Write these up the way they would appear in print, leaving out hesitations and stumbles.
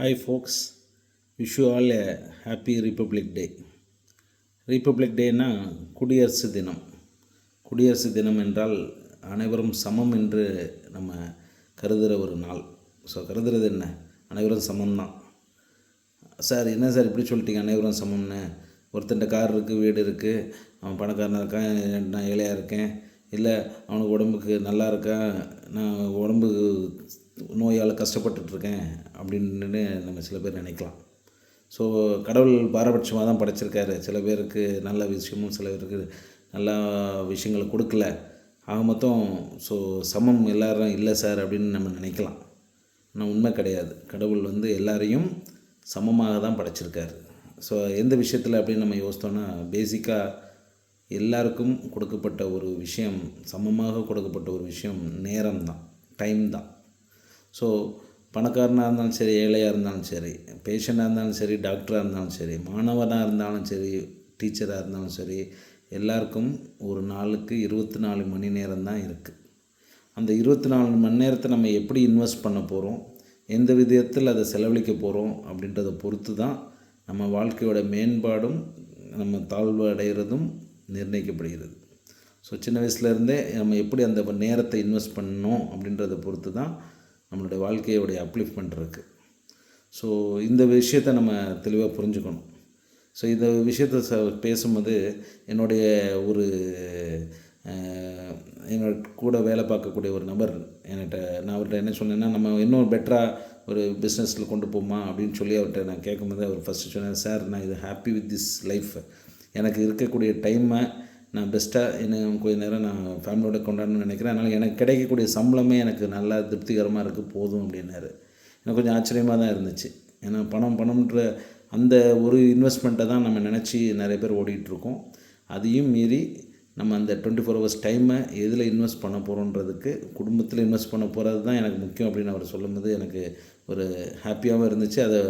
Hi folks, wish you all a happy Republic Day. Republic டேனா குடியரசு தினம். குடியரசு தினம் என்றால் அனைவரும் சமம் என்று நம்ம கருதுகிற ஒரு நாள். ஸோ கருதுறது என்ன, அனைவரும் சமம்தான். சார் என்ன சார் இப்படி சொல்லிட்டீங்க, அனைவரும் சமம்னு? ஒருத்தன்ட்ட கார் இருக்குது, வீடு இருக்குது, அவன் பணக்காரனாக இருக்கான், நான் ஏழையாக இருக்கேன், இல்லை அவனுக்கு உடம்புக்கு நல்லா இருக்கான், நான் உடம்பு நோயால் கஷ்டப்பட்டுட்ருக்கேன் அப்படின்னு நம்ம சில பேர் நினைக்கலாம். ஸோ கடவுள் பாரபட்சமாக தான் படைச்சிருக்காரு. சில பேருக்கு நல்ல விஷயமும் சில பேருக்கு நல்ல விஷயங்களை கொடுக்கல. ஆக மொத்தம் சமம் எல்லாரும் இல்லை சார் அப்படின்னு நம்ம நினைக்கலாம். ஆனால் உண்மை கிடையாது. கடவுள் எல்லாரையும் சமமாக தான் படைச்சிருக்காரு. ஸோ எந்த விஷயத்தில் அப்படின்னு நம்ம யோசித்தோன்னா, பேசிக்காக எல்லாருக்கும் கொடுக்கப்பட்ட ஒரு விஷயம், சமமாக கொடுக்கப்பட்ட ஒரு விஷயம் நேரம் தான், டைம் தான். ஸோ பணக்காரனாக இருந்தாலும் சரி, ஏழையாக இருந்தாலும் சரி, பேஷண்டாக இருந்தாலும் சரி, டாக்டராக இருந்தாலும் சரி, மாணவனாக இருந்தாலும் சரி, டீச்சராக இருந்தாலும் சரி, எல்லாருக்கும் ஒரு நாளுக்கு 24 மணி நேரம் தான் இருக்குது. அந்த 24 மணி நேரத்தை நம்ம எப்படி இன்வெஸ்ட் பண்ண போகிறோம், எந்த விதத்தில் அதை செலவழிக்க போகிறோம் அப்படின்றத பொறுத்து தான் நம்ம வாழ்க்கையோட மேம்பாடும் நம்ம தாழ்வு அடைகிறதும் நிர்ணயிக்கப்படுகிறது. ஸோ சின்ன வயசுலேருந்தே நம்ம எப்படி அந்த நேரத்தை இன்வெஸ்ட் பண்ணணும் அப்படின்றத பொறுத்து தான் நம்மளுடைய வாழ்க்கையோடைய அப்லிஃப்ட்மெண்ட் இருக்குது. ஸோ இந்த விஷயத்தை நம்ம தெளிவாக புரிஞ்சுக்கணும். ஸோ இந்த விஷயத்தை பேசும்போது என்னுடைய கூட வேலை பார்க்கக்கூடிய ஒரு நபர் நான் அவர்கிட்ட என்ன சொன்னேன்னா, நம்ம இன்னும் பெட்டராக ஒரு பிஸ்னஸில் கொண்டு போமா அப்படின்னு சொல்லி அவர்கிட்ட நான் கேட்கும்போது அவர் ஃபஸ்ட்டு சொன்னார், சார் நான் இது ஹாப்பி வித் திஸ் லைஃப், எனக்கு இருக்கக்கூடிய டைமை நான் பெஸ்ட்டாக கொஞ்சம் நேரம் நான் ஃபேமிலியோட கொண்டாடணும்னு நினைக்கிறேன், அதனால் எனக்கு கிடைக்கக்கூடிய சம்பளமே எனக்கு நல்லா திருப்திகரமாக இருக்குது, போதும் அப்படின்னாரு. எனக்கு கொஞ்சம் ஆச்சரியமாக தான் இருந்துச்சு. ஏன்னா பணம்ன்ற அந்த ஒரு இன்வெஸ்ட்மெண்ட்டை தான் நம்ம நினச்சி நிறைய பேர் ஓடிட்டுருக்கோம். அதையும் மீறி நம்ம அந்த 24 hours டைமை எதில் இன்வெஸ்ட் பண்ண போகிறோன்றதுக்கு, குடும்பத்தில் இன்வெஸ்ட் பண்ண போகிறது தான் எனக்கு முக்கியம் அப்படின்னு அவர் சொல்லும்போது எனக்கு ஒரு ஹாப்பியாகவும் இருந்துச்சு. அதை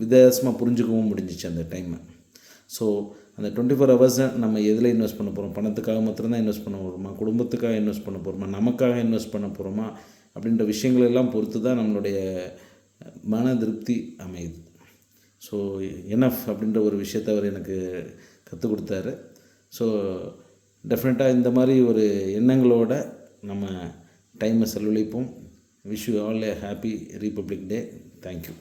வித்தியாசமாக புரிஞ்சுக்கவும் முடிஞ்சிச்சு அந்த டைமை. ஸோ அந்த 24 hours நம்ம எதில் இன்வெஸ்ட் பண்ண போகிறோம், பணத்துக்காக மாத்திரம்தான் இன்வெஸ்ட் பண்ண போகிறோமா, குடும்பத்துக்காக இன்வெஸ்ட் பண்ண போகிறோமா, நமக்காக இன்வெஸ்ட் பண்ண போகிறோமா அப்படின்ற விஷயங்களெல்லாம் பொறுத்து தான் நம்மளுடைய மன திருப்தி அமையுது. ஸோ எனஃப் அப்படின்ற ஒரு விஷயத்தை அவர் எனக்கு கற்றுக் கொடுத்தாரு. ஸோ டெஃபினட்டாக இந்த மாதிரி ஒரு எண்ணங்களோடு நம்ம டைமை செலவழிப்போம். Wish you all a happy Republic Day. Thank you.